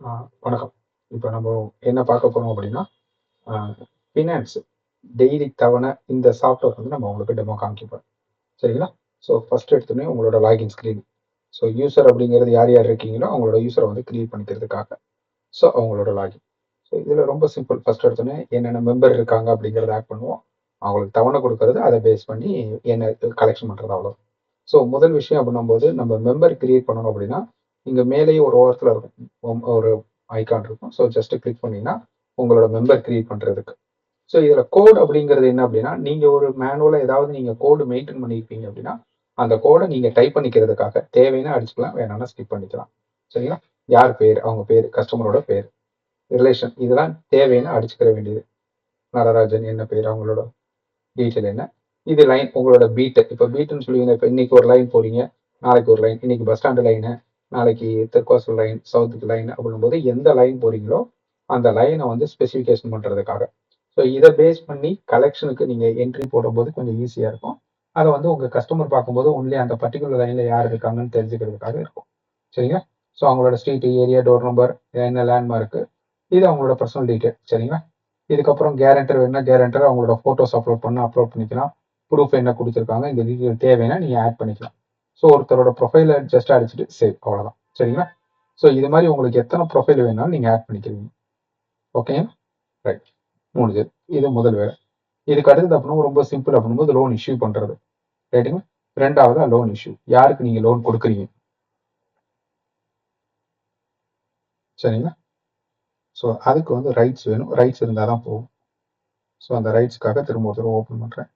ஆ, வணக்கம். இப்ப நம்ம என்ன பார்க்க போறோம் அப்படின்னா, அ ஃபினான்ஸ் டெய்லி தவணை இந்த சாஃப்ட்வேர் வந்து நம்ம உங்களுக்கு டெமோ காமிக்க போறோம். சரிங்களா? ஸோ ஃபர்ஸ்ட் எடுத்தோனே உங்களோட லாகின் ஸ்க்ரீன். ஸோ யூசர் அப்படிங்கிறது யார் யார் இருக்கீங்களோ அவங்களோட யூசர வந்து கிரியேட் பண்ணிக்கிறதுக்காக. ஸோ அவங்களோட லாகின். ஸோ இதுல ரொம்ப சிம்பிள். ஃபர்ஸ்ட் எடுத்தோனே என்னென்ன மெம்பர் இருக்காங்க அப்படிங்கிறத ஆட் பண்ணுவோம். அவங்களுக்கு தவணை குடுக்கறது, அத பேஸ் பண்ணி என்ன கலெக்ஷன் பண்றது அவ்வளோதான். ஸோ முதல் விஷயம் அப்படின்னும்போது நம்ம மெம்பர் கிரியேட் பண்ணணும் அப்படின்னா, இங்க மேலேயே ஒரு ஓரத்துல இருக்கும். ஒரு ஐகான் இருக்கும். ஸோ ஜஸ்ட் கிளிக் பண்ணீங்கன்னா, உங்களோட மெம்பர் கிரியேட் பண்றதுக்கு. ஸோ இதுல கோட் அப்படிங்கிறது என்ன அப்படின்னா, நீங்க ஒரு மேனுவலா ஏதாவது நீங்க கோடு மெயின்டெயின் பண்ணியிருப்பீங்க அப்படின்னா, அந்த கோட நீங்க டைப் பண்ணிக்கிறதுக்காக தேவைன்னா அடிச்சுக்கலாம், வேணாம்னா ஸ்கிப் பண்ணிக்கலாம். சரிங்களா? யார் பேர், அவங்க பேரு, கஸ்டமரோட பேர், ரிலேஷன் இதெல்லாம் தேவைன்னா அடிச்சுக்கிற வேண்டியது. நடராஜன் என்ன பேர், அவங்களோட டீட்டெயில் என்ன. இது லைன் உங்களோட பீட். இப்போ பீட்னு சொல்லுவீங்க. இப்போ இன்னைக்கு ஒரு லைன் போறீங்க, நாளைக்கு ஒரு லைன். இன்னைக்கு பஸ் ஸ்டாண்டு லைனு, நாளைக்கு தெற்காசல் லைன், சவுத்துக்கு லைன் அப்படின்னும்போது எந்த லைன் போறீங்களோ அந்த லைனை வந்து ஸ்பெசிஃபிகேஷன் பண்றதுக்காக. ஸோ இதை பேஸ் பண்ணி கலெக்ஷனுக்கு நீங்க என்ட்ரி போடும்போது கொஞ்சம் ஈஸியா இருக்கும். அதை வந்து உங்க கஸ்டமர் பார்க்கும்போது ஒன்லி அந்த பர்டிகுலர் லைன்ல யார் இருக்காங்கன்னு தெரிஞ்சுக்கிறதுக்காக இருக்கும். சரிங்களா? ஸோ அவங்களோட ஸ்ட்ரீட், ஏரியா, டோர் நம்பர், என்ன லேண்ட்மார்க், இது அவங்களோட பர்சனல் டீட்டெயில். சரிங்களா? இதுக்கப்புறம் கேரண்டர் வேணும்னா கேரண்டர் அவங்களோட ஃபோட்டோஸ் அப்லோட் பண்ணிக்கலாம். ப்ரூஃப் என்ன கொடுத்துருக்காங்க, இந்த டீட்டெயில் தேவைன்னா நீங்கள் ஆட் பண்ணிக்கலாம். ஸோ ஒருத்தரோட ப்ரொஃபைலை ஜஸ்ட் அடிச்சுட்டு சேவ், அவ்வளோதான். சரிங்களா? ஸோ இது மாதிரி உங்களுக்கு எத்தனை ப்ரொஃபைல் வேணாலும் நீங்கள் ஆட் பண்ணிக்கிறீங்க. ஓகேங்களா? ரைட், முடிஞ்சது. இது முதல் வேலை. இதுக்கு அடுத்தது அப்படின்னா ரொம்ப சிம்பிள் அப்படின்போது லோன் இஷ்யூ பண்ணுறது. ரைட்டுங்களா? ரெண்டாவது லோன் இஷ்யூ, யாருக்கு நீங்கள் லோன் கொடுக்குறீங்க. சரிங்களா? ஸோ அதுக்கு வந்து ரைட்ஸ் வேணும். ரைட்ஸ் இருந்தால் தான் போகும். ஸோ அந்த ரைட்ஸ்க்காக திரும்ப ஒரு தடவை ஓப்பன் பண்ணுறேன்.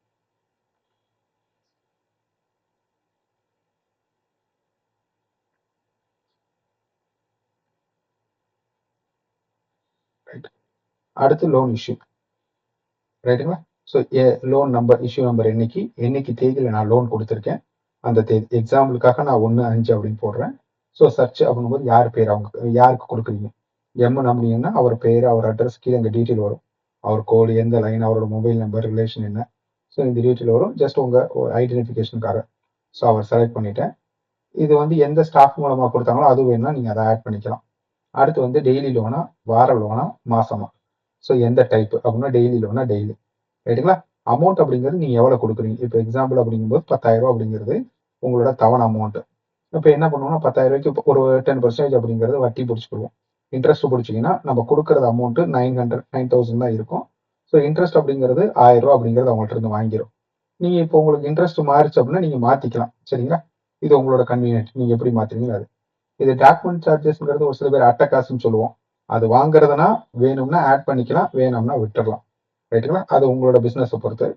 ரைட், அடுத்து லோன் இஷ்யூ. ரைட்டுங்களா? So loan number, issue number என்னைக்கு தேதியில் நான் லோன் கொடுத்துருக்கேன், அந்த தேதி. எக்ஸாம்பிளுக்காக நான் 1/5 அப்படின்னு போடுறேன். ஸோ சர்ச் அப்படிங்கும்போது யார் பேர், அவங்க யாருக்கு கொடுக்குறீங்க. எம் நம்பினீங்கன்னா அவர் பேர், அவர் அட்ரஸ், கீழே இந்த டீட்டெயில் வரும். அவர் கோடு, எந்த லைன், அவரோட மொபைல் நம்பர், ரிலேஷன் என்ன. ஸோ இந்த டீட்டெயில் வரும். ஜஸ்ட் உங்கள் ஐடென்டிஃபிகேஷனுக்காக. ஸோ அவர் செலக்ட் பண்ணிட்டேன். இது வந்து எந்த ஸ்டாஃப் மூலமாக கொடுத்தாங்களோ அது வேணும்னா நீங்கள் அதை ஆட் பண்ணிக்கலாம். அடுத்து வந்து டெய்லி லோனா, வார லோனா, மாசமா. ஸோ எந்த டைப் அப்படின்னா டெய்லி லோனா டெய்லி. ரைட்டுங்களா? அமௌண்ட் அப்படிங்கிறது நீங்க எவ்வளவு கொடுக்குறீங்க. இப்போ எக்ஸாம்பிள் அப்படிங்கும்போது 10,000 அப்படிங்கிறது உங்களோட தவணை அமௌண்ட். இப்போ என்ன பண்ணுவோம்னா 10,000க்கு ஒரு 10% அப்படிங்கிறது வட்டி பிடிச்சிக்கிடுவோம். இன்ட்ரெஸ்ட் பிடிச்சிங்கன்னா நம்ம கொடுக்குறது அமௌண்ட் 9,000 தான் இருக்கும். ஸோ இன்ட்ரெஸ்ட் அப்படிங்கிறது 1,000 அப்படிங்கிறது அவங்கள்ட்ட இருந்து வாங்கிடும். நீங்க இப்போ உங்களுக்கு இன்ட்ரெஸ்ட் மாறிச்சு அப்படின்னா நீங்க மாத்திக்கலாம். சரிங்களா? இது உங்களோட கன்வீனியன்ட், நீங்க எப்படி மாத்துறீங்களோ அது. இது டாக்குமெண்ட் சார்ஜஸ்ங்கிறது ஒரு சில பேர் அட்டை காசுன்னு சொல்லுவோம். அது வாங்குறதுனா வேணும்னா ஆட் பண்ணிக்கலாம், வேணும்னா விட்டுறலாம். ரைட்டுங்களா? அது உங்களோட பிசினஸை பொறுத்து.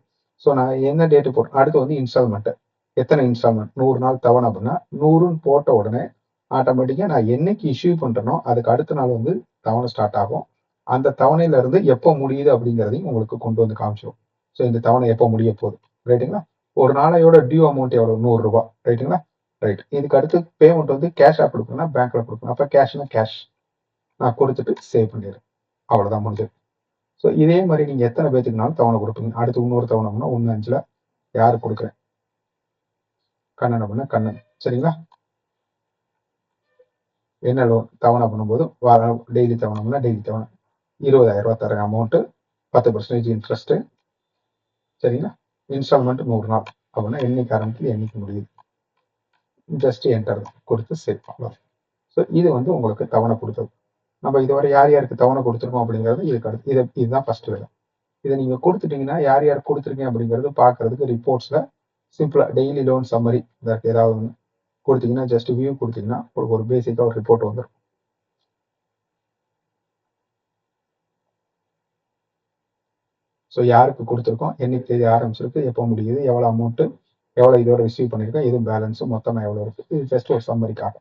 ஸோ நான் என்ன டேட்டு போடுறேன். அடுத்து வந்து இன்ஸ்டால்மெண்ட். எத்தனை இன்ஸ்டால்மெண்ட், 100 நாள் தவணை அப்படின்னா 100ன்னு போட்ட உடனே ஆட்டோமேட்டிக்கா நான் என்னைக்கு இஷ்யூ பண்றேனோ அதுக்கு அடுத்த நாள் வந்து தவணை ஸ்டார்ட் ஆகும். அந்த தவணையில இருந்து எப்போ முடியுது அப்படிங்கிறதையும் உங்களுக்கு கொண்டு வந்து காமிச்சிடும். ஸோ இந்த தவணை எப்போ முடிய போகுது. ரைட்டுங்களா? ஒரு நாளையோட டியூ அமௌண்ட் எவ்வளவு, 100 ரூபாய். ரைட்டுங்களா? ரைட். இதுக்கு அடுத்து பேமெண்ட் வந்து கேஷா கொடுக்கணும்னா பேங்க்ல கொடுக்கணும். அப்ப கேஷ்னா கேஷ் நான் கொடுத்துட்டு சேவ் பண்ணிடுறேன். அவ்வளவுதான், முடிஞ்சது. ஸோ இதே மாதிரி நீங்க எத்தனை பேத்துக்குனாலும் தவணை கொடுப்பீங்க. அடுத்து இன்னொரு தவணைனா 1/5 யாருக்கு கொடுக்குறேன், கண்ணன் அப்படின்னா கண்ணன். சரிங்களா? என்ன லோன் தவணை பண்ணும்போது டெய்லி தவணைனா டெய்லி தவணை 20,000 ரூபாய் தரேன் அமௌண்ட், 10% இன்ட்ரெஸ்ட். சரிங்களா? இன்ஸ்டால்மெண்ட் 100 நாள் அப்படின்னா என்னைக்கு ஆரம்பிக்குது என்னைக்கு முடியுது. ஜஸ்ட் என்டர் கொடுத்து சேவ் பண்ணலாம். ஸோ இது வந்து உங்களுக்கு தவணை கொடுத்தது. நம்ம இதுவரை யார் யாருக்கு தவணை கொடுத்துருக்கோம் அப்படிங்கிறது இதுக்கு அடுத்து இதுதான் ஃபர்ஸ்ட் வேலை. இதை நீங்க கொடுத்துட்டீங்கன்னா யார் யார் கொடுத்துருக்கேன் அப்படிங்கிறது பார்க்கறதுக்கு ரிப்போர்ட்ஸ்ல சிம்பிளா டெய்லி லோன் சம்மரி ஏதாவது ஒன்று கொடுத்தீங்கன்னா ஜஸ்ட் வியூ கொடுத்தீங்கன்னா ஒரு பேசிக்கா ஒரு ரிப்போர்ட் வந்துடும். ஸோ யாருக்கு கொடுத்துருக்கோம், என்னைக்கு தேதி ஆரம்பிச்சிருக்கு, எப்போ முடியுது, எவ்வளோ அமௌண்ட், எவ்வளோ இதோட ரிசீவ் பண்ணியிருக்கேன், எதுவும் பேலன்ஸ் மொத்தமாக எவ்வளோ இருக்கு. இது ஜஸ்ட் ஒரு சம்மரிக்காக.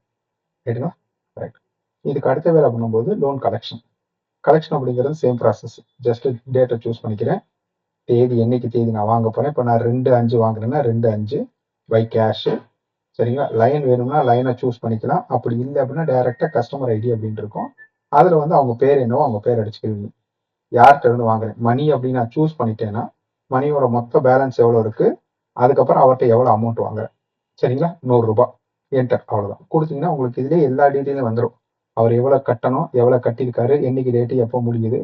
ரைட்டுங்களா? ரைட். இதுக்கு அடுத்த வேலை பண்ணும்போது லோன் கலெக்ஷன். கலெக்ஷன் அப்படிங்கிறது சேம் ப்ராசஸ். ஜஸ்ட் டேட்டை சூஸ் பண்ணிக்கிறேன். தேதி என்னைக்கு தேதி நான் வாங்க போறேன். இப்போ நான் 2/5 வாங்குறேன்னா 2/5 பை கேஷ். சரிங்களா? லைன் வேணும்னா லைனை சூஸ் பண்ணிக்கலாம். அப்படி இல்லை அப்படின்னா டைரக்டா கஸ்டமர் ஐடி அப்படின்னு இருக்கும். அதுல வந்து அவங்க பேர் என்னவோ அவங்க பேர் அடிச்சுக்கிறீங்க. யார்கிட்ட இருந்து வாங்குறேன் மணி அப்படின்னு நான் சூஸ் பண்ணிட்டேன்னா மணியோட மொத்த பேலன்ஸ் எவ்வளவு இருக்கு, அதுக்கப்புறம் அவர்கிட்ட எவ்வளவு அமௌண்ட் வாங்குறேன். சரிங்களா? 100 ரூபாய். என்டர், அவ்வளவுதான். கொடுத்தீங்கன்னா உங்களுக்கு இதுலயே எல்லா டீட்டெயிலும் வந்துடும். அவர் எவ்வளவு கட்டணும், எவ்வளவு கட்டியிருக்காரு, என்னைக்கு டேட்டு, எப்போ முடியுது,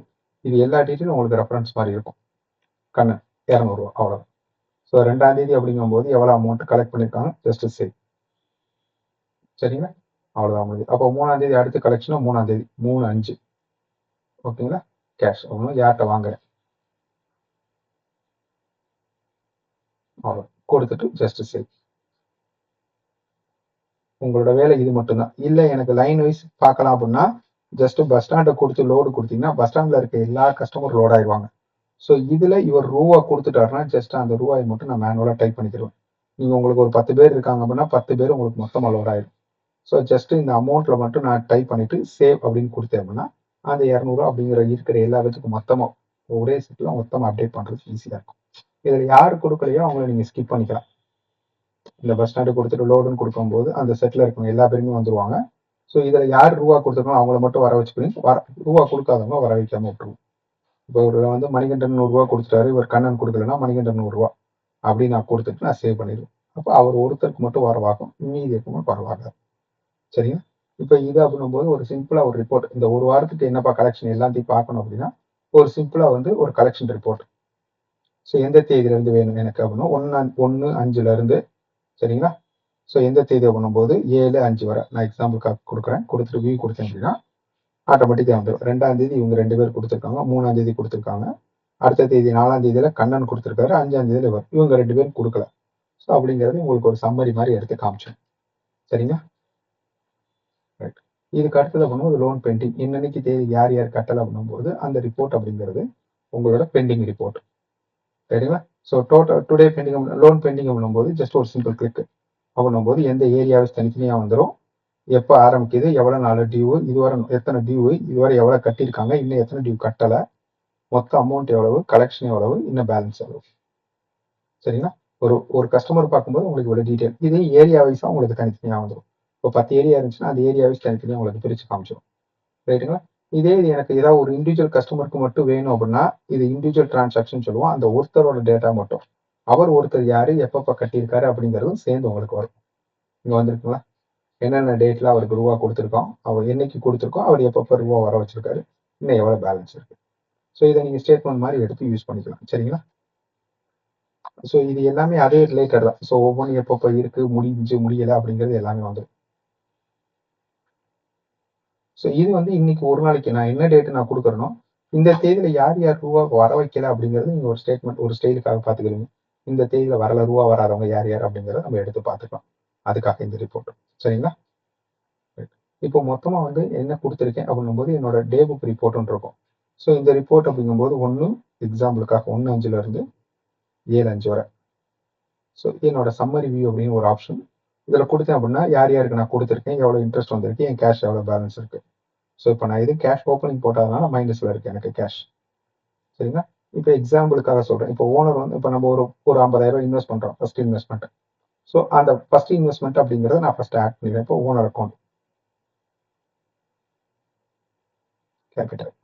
இது எல்லா டீட்டெயிலும் உங்களுக்கு ரெஃபரன்ஸ் மாதிரி இருக்கும். கண்ணன் 200 ரூபா அவ்வளோ. ஸோ 2ஆம் தேதி அப்படிங்கும்போது எவ்வளோ அமௌண்ட் கலெக்ட் பண்ணியிருக்காங்க, ஜஸ்ட் சேவ். சரிங்களா, அவ்வளோதான் முடியுது. அப்போ 3ஆம் தேதி அடுத்த கலெக்ஷனும் 3ஆம் தேதி 3/5. ஓகேங்களா, கேஷ் ஒன்றும் யார்கிட்ட வாங்குறேன் அவ்வளோ கொடுத்துட்டு ஜஸ்ட் சேவ். உங்களோட வேலை இது மட்டும்தான். இல்லை எனக்கு லைன் வைஸ் பார்க்கலாம் அப்படின்னா ஜஸ்ட் பஸ் ஸ்டாண்டை கொடுத்து லோடு கொடுத்தீங்கன்னா பஸ் ஸ்டாண்டில் இருக்க எல்லா கஸ்டமர் லோட் ஆயிடுவாங்க. ஸோ இதில் இவர் ரூபா கொடுத்துட்டாருன்னா ஜஸ்ட் அந்த ரூபாயை மட்டும் நான் மேனுவலாக டைப் பண்ணிக்கிடுவேன். நீங்கள் உங்களுக்கு ஒரு 10 பேர் இருக்காங்க அப்படின்னா 10 பேர் உங்களுக்கு மொத்தமாக லோட் ஆயிடும். ஸோ ஜஸ்ட் இந்த அமௌண்ட்டில் மட்டும் நான் டைப் பண்ணிட்டு சேவ் அப்படின்னு கொடுத்தேன் அப்படின்னா அந்த 200 அப்படிங்கிற இருக்கிற எல்லா வச்சுக்கும் மொத்தமாக ஒரே செட்டில் மொத்தமாக அப்டேட் பண்ணுறது ஈஸியாக இருக்கும். இதில் யார் கொடுக்கலையோ அவங்கள நீங்கள் ஸ்கிப் பண்ணிக்கலாம். இந்த பஸ் ஸ்டாண்டு கொடுத்துட்டு லோடுன்னு கொடுக்கும்போது அந்த செட்டில் இருக்கவங்க எல்லா பேருமே வந்துருவாங்க. ஸோ இதில் யார் ரூபா கொடுத்துருக்கோம் அவங்கள மட்டும் வர வச்சுக்கணும். ரூபா கொடுக்காதவங்க வர வைக்காம விட்டுருவோம். இப்போ இவர் வந்து மணிகண்டன் 100 ரூபா கொடுத்துட்டாரு, இவர் கண்ணன் கொடுக்கலன்னா மணிகண்டன் 100 ரூபா அப்படின்னு நான் கொடுத்துட்டு நான் சேவ் பண்ணிடுவேன். அப்போ அவர் ஒருத்தருக்கு மட்டும் வரவாகும், மீதி மட்டும் வரவாங்க. சரிங்க, இப்போ இது அப்படின்னும்போது ஒரு சிம்பிளாக ஒரு ரிப்போர்ட், இந்த ஒரு வாரத்துக்கு என்னப்பா கலெக்ஷன் எல்லாத்தையும் பார்க்கணும் அப்படின்னா ஒரு சிம்பிளாக வந்து ஒரு கலெக்ஷன் ரிப்போர்ட். ஸோ எந்த தேதியிலேருந்து வேணும் எனக்கு அப்படின்னா 1/5 சரிங்களா. ஸோ எந்த தேதி பண்ணும்போது 7/5 வரை நான் எக்ஸாம்பிளுக்காக கொடுக்குறேன். கொடுத்துட்டு வியூ கொடுத்தேன் அப்படின்னா ஆட்டோமேட்டிக்காக வந்துடும். 2ஆம் தேதி இவங்க 2 பேர் கொடுத்துருக்காங்க, 3ஆம் தேதி கொடுத்துருக்காங்க, அடுத்த தேதி 4ஆம் தேதியில கண்ணன் கொடுத்துருக்காரு, 5ஆம் தேதியில இவங்க 2 பேரும் கொடுக்கல. ஸோ அப்படிங்கிறது உங்களுக்கு ஒரு சம்மரி மாதிரி எடுத்து காமிச்சோம். சரிங்களா, ரைட். இதுக்கு அடுத்தது பண்ணும்போது லோன் பெண்டிங், இன்னைக்கு தேதி யார் யார் கட்டலை பண்ணும்போது அந்த ரிப்போர்ட் அப்படிங்கிறது உங்களோட பெண்டிங் ரிப்போர்ட். சரிங்களா. So today pending loan pending பண்ணும்போது ஜஸ்ட் ஒரு சிம்பிள் கிளிக் அப்படின்னும்போது எந்த ஏரியாவை தனித்தனியாக வந்துடும், எப்போ ஆரம்பிக்குது, எவ்வளோ நாள் டியூ, இதுவரை எத்தனை டியூ, இதுவரை எவ்வளோ கட்டியிருக்காங்க, இன்னும் எத்தனை டியூ கட்டலை, மொத்த அமௌண்ட் எவ்வளவு, கலெக்ஷன் எவ்வளவு, இன்னும் பேலன்ஸ் எவ்வளவு. சரிங்களா, ஒரு கஸ்டமர் பார்க்கும்போது உங்களுக்கு இவ்வளோ டீட்டெயில். இது ஏரியா வைஸாக உங்களுக்கு தனித்தனியாக வந்துடும். இப்போ 10 ஏரியா இருந்துச்சுன்னா அந்த ஏரியா வைஸ் தனித்தனியாக உங்களுக்கு பிரித்து காமிச்சிடும். ரைட்டுங்களா. இதே இது எனக்கு ஏதாவது ஒரு இண்டிவிஜுவல் கஸ்டமருக்கு மட்டும் வேணும் அப்படின்னா இது இண்டிவிஜுவல் டிரான்சாக்ஷன் சொல்லுவோம். அந்த ஒருத்தரோட டேட்டா மட்டும், அவர் ஒருத்தர் யாரு எப்பப்போ கட்டியிருக்காரு அப்படிங்கிறதும் சேர்ந்து உங்களுக்கு வரும். இங்கே வந்திருக்குங்களா, என்னென்ன டேட்ல அவருக்கு ரூபா கொடுத்துருக்கோம், அவர் என்னைக்கு கொடுத்துருக்கோம், அவர் எப்பப்போ ரூபா வர வச்சிருக்காரு, இன்னும் எவ்வளோ பேலன்ஸ் இருக்கு. ஸோ இதை நீங்கள் ஸ்டேட்மெண்ட் மாதிரி எடுத்து யூஸ் பண்ணிக்கலாம். சரிங்களா. ஸோ இது எல்லாமே அதே ரிலேட்டட் தான். ஸோ ஒவ்வொன்றும் எப்பப்போ இருக்கு, முடிஞ்சு முடியலை அப்படிங்கிறது எல்லாமே வந்துடும். ஸோ இது வந்து இன்னைக்கு ஒரு நாளைக்கு நான் என்ன டேட்டு நான் கொடுக்குறேனோ இந்த தேதியில யார் யார் ரூபா வர வைக்கல அப்படிங்கிறது நீங்க ஒரு ஸ்டேட்மெண்ட் ஒரு ஸ்டைலுக்காக பார்த்துக்கிறீங்க. இந்த தேதியில வரல ரூபா வராதவங்க யார் யார் அப்படிங்கிறத நம்ம எடுத்து பார்த்துக்கலாம். அதுக்காக இந்த ரிப்போர்ட். சரிங்களா. இப்போ மொத்தமா வந்து என்ன கொடுத்துருக்கேன் அப்படிங்கும்போது என்னோட டே புக் ரிப்போர்ட்னு இருக்கும். ஸோ இந்த ரிப்போர்ட் அப்படிங்கும்போது 1 எக்ஸாம்பிளுக்காக 1/5 இருந்து 7/5 வரை. ஸோ என்னோட சம்மரி வியூ அப்படின்னு ஒரு ஆப்ஷன் இதில் கொடுத்தேன் அப்படின்னா யார் யாருக்கு நான் கொடுத்துருக்கேன், எவ்வளோ இன்ட்ரெஸ்ட் வந்திருக்கு, என் கேஷ் எவ்வளோ பேலன்ஸ் இருக்கு. ஸோ இப்போ நான் இது கேஷ் ஓப்பனிங் போட்டதுனால மைனஸில் இருக்கு எனக்கு கேஷ். சரிங்களா. இப்போ எக்ஸாம்பிளுக்காக சொல்கிறேன். இப்போ ஓனர் வந்து இப்போ நம்ம ஒரு 50,000 இன்வெஸ்ட் பண்ணுறோம் ஃபர்ஸ்ட் இன்வெஸ்ட்மெண்ட். ஸோ அந்த ஃபர்ஸ்ட் இன்வெஸ்ட்மெண்ட் அப்படிங்கிறத நான் ஃபர்ஸ்ட் ஆட் பண்ணிடுறேன். இப்போ ஓனர் அக்கௌண்ட் கேபிட்டல்.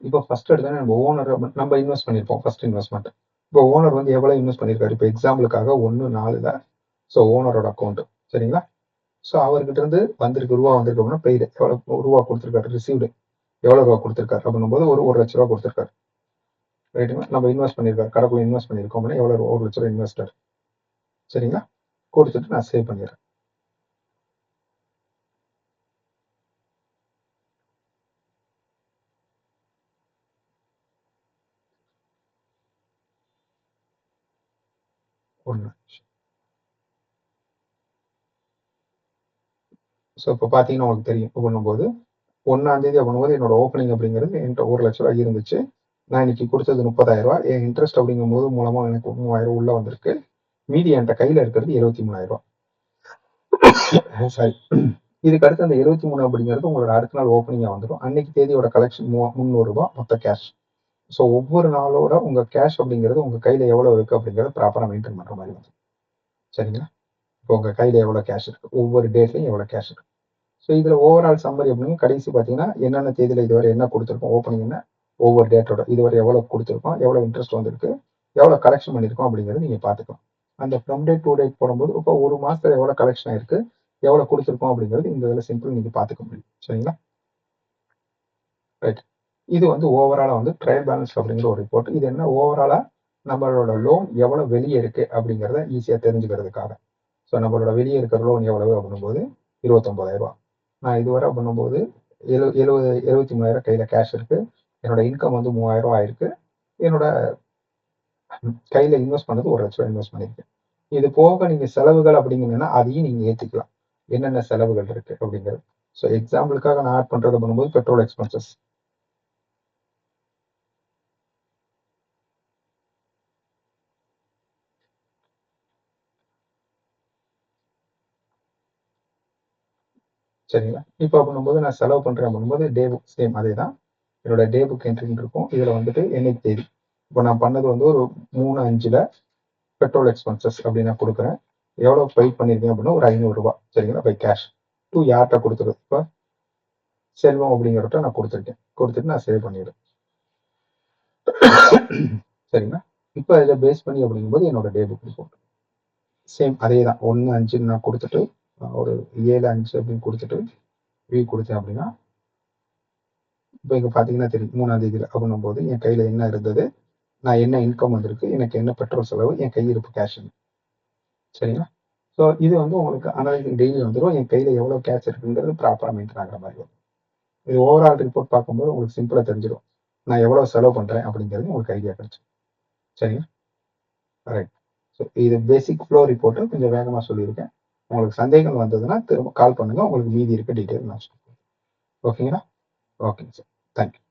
இப்போ ஃபர்ஸ்ட் எடுத்தோன்னே நம்ம ஓனர் நம்ம இன்வெஸ்ட் பண்ணியிருப்போம் ஃபர்ஸ்ட் இன்வெஸ்ட்மெண்ட். இப்போ ஓனர் வந்து எவ்வளோ இன்வெஸ்ட் பண்ணியிருக்காரு, இப்போ எக்ஸாம்பிளுக்காக 1/4. ஸோ ஓனரோட அக்கௌண்ட். சரிங்களா. ஸோ அவர்கிட்ட இருந்து வந்திருக்கு ரூபா வந்திருக்கு அப்படின்னா பெய்டு எவ்வளோ ரூபா கொடுத்துருக்காரு, ரிசீவ்டு எவ்வளோ ரூபா கொடுத்துருக்காரு அப்படின்னும் போது ஒரு 1,00,000 ரூபா கொடுத்துருக்காரு. ரைட்டுங்களா. நம்ம இன்வெஸ்ட் பண்ணியிருக்காரு கடைக்குள்ள இன்வெஸ்ட் பண்ணியிருக்கோம் அப்படின்னா எவ்வளோ 1,00,000 ரூபா இன்வெஸ்டர். சரிங்களா. கொடுத்துட்டு நான் சேவ் பண்ணிடுறேன். ஒன்று. ஸோ இப்போ பார்த்தீங்கன்னா உங்களுக்கு தெரியும் பண்ணும்போது 1ஆம் தேதி பண்ணும்போது என்னோட ஓப்பனிங் அப்படிங்கிறது என்கிட்ட 1,00,000 ரூபாய் இருந்துச்சு. நான் இன்னைக்கு கொடுத்தது 30,000 ரூபாய். என் இன்ட்ரெஸ்ட் அப்படிங்கும்போது மூலமா எனக்கு 3,000 உள்ள வந்திருக்கு. மீதி என்கிட்ட கையில இருக்கிறது 73,000 ரூபாய். சாரி, இதுக்கு அடுத்து அந்த 23 அப்படிங்கிறது உங்களோட அடுத்த நாள் ஓப்பனிங்கா வந்துடும். அன்னைக்கு தேதியோட கலெக்ஷன் ரூ. 300 மொத்த கேஷ். ஸோ ஒவ்வொரு நாளோட உங்க கேஷ் அப்படிங்கிறது உங்க கையில எவ்வளவு இருக்கு அப்படிங்கிறத ப்ராப்பரா மெயின்டைன் பண்ற மாதிரி வந்து சரிங்களா. இப்போ உங்க கையில எவ்வளவு கேஷ் இருக்கு, ஒவ்வொரு டேட்லயும் எவ்வளவு கேஷ் இருக்கு. ஸோ இதுல ஓவரால் சம்மரி அப்படின்னு கடைசி பார்த்தீங்கன்னா என்னென்ன தேதியில இதுவரை என்ன கொடுத்துருக்கோம் ஓப்பனிங் என்ன, ஒவ்வொரு டேட்டோட இதுவரை எவ்வளவு கொடுத்துருக்கோம், எவ்வளவு இன்ட்ரெஸ்ட் வந்திருக்கு, எவ்வளவு கலெக்ஷன் பண்ணியிருக்கோம் அப்படிங்கிறது நீங்க பார்த்துக்கலாம். அந்த ஃப்ரம் டேட் டு டேட் போடும்போது இப்போ ஒரு மாசத்துல எவ்வளவு கலெக்ஷன் ஆயிருக்கு, எவ்வளவு கொடுத்துருக்கோம் அப்படிங்கிறது இந்த இதில் சிம்பிள் நீங்க பார்த்துக்க முடியும். சரிங்களா. ரைட். இது வந்து ஓவராலா வந்து ட்ரையல் பேலன்ஸ் அப்படிங்கிற ஒரு ரிப்போர்ட். இது என்ன ஓவராலா நம்மளோட லோன் எவ்வளவு வெளியே இருக்கு அப்படிங்கிறத ஈஸியா தெரிஞ்சுக்கிறதுக்காக. ஸோ நம்மளோட வெளியே இருக்கிற லோன் எவ்வளவு அப்படிங்கும்போது 29,000 ரூபாய். நான் இதுவரை பண்ணும்போது 73,000 கையில கேஷ் இருக்கு. என்னோட இன்கம் வந்து 3,000 ரூபாய் ஆயிருக்கு. என்னோட கையில இன்வெஸ்ட் பண்ணது 1 லட்சம் ரூபாய் இன்வெஸ்ட் பண்ணியிருக்கேன். இது போக நீங்க செலவுகள் அப்படிங்கன்னா அதையும் நீங்க ஏத்திக்கலாம். என்னென்ன செலவுகள் இருக்கு அப்படிங்கிறது. ஸோ எக்ஸாம்பிளுக்காக நான் ஆட் பண்றது பண்ணும்போது பெட்ரோல் எக்ஸ்பென்சஸ், சரிங்களா. இப்போ பண்ணும்போது நான் செலவு பண்றேன் பண்ணும்போது டே புக் சேம் அதே தான். என்னோட டே புக் என்ட்ரின்னு இருக்கும். இதுல வந்துட்டு என்னைக்கு தேதி, இப்போ நான் பண்ணது வந்து ஒரு 3/5 பெட்ரோல் எக்ஸ்பென்சஸ் அப்படின்னு நான் கொடுக்குறேன். எவ்வளவு பே பண்ணிருக்கேன் அப்படின்னா ஒரு 500 ரூபாய் சரிங்களா பை கேஷ். டூ யார்கிட்ட கொடுத்துருது, இப்போ செல்வம் அப்படிங்கிறத நான் கொடுத்துருக்கேன். கொடுத்துட்டு நான் சேவ் பண்ணிடுறேன். சரிங்களா. இப்போ இதை பேஸ் பண்ணி அப்படிங்கும்போது என்னோட டே புக் ரிப்போர்ட் சேம் அதே தான். 1/5 நான் கொடுத்துட்டு ஒரு 7/5 அப்படின்னு கொடுத்துட்டு வியூ கொடுத்தேன் அப்படின்னா இப்போ இங்க பாத்தீங்கன்னா தெரியும் 3ஆம் தேதியில அப்படின்னும் போது என் கையில என்ன இருந்தது, நான் என்ன இன்கம் வந்திருக்கு, எனக்கு என்ன பெட்ரோல் செலவு, என் கையிருப்பு கேஷ். சரிங்களா. ஸோ இது வந்து உங்களுக்கு அனலைசிங் டெய்லி வந்துடும். என் கையில எவ்வளவு கேஷ் இருக்குங்கிறது ப்ராப்பரா மெயின்டைன் ஆகிற மாதிரி வரும். இது ஓவரால் ரிப்போர்ட் பார்க்கும்போது உங்களுக்கு சிம்பிளா தெரிஞ்சிடும். நான் எவ்வளவு செலவு பண்றேன் அப்படிங்கிறது உங்களுக்கு ஐடியா கிடைச்சு. சரிங்க. ரைட். ஸோ இது பேசிக் ஃப்ளோ ரிப்போர்ட்டை கொஞ்சம் வேகமா சொல்லியிருக்கேன். உங்களுக்கு சந்தேகம் வந்ததுன்னா திரும்ப கால் பண்ணுங்க. உங்களுக்கு மீதி இருக்க டீட்டெயில் நான் சொல்றேன். ஓகேங்களா. ஓகேங்க சார். தேங்க்யூ.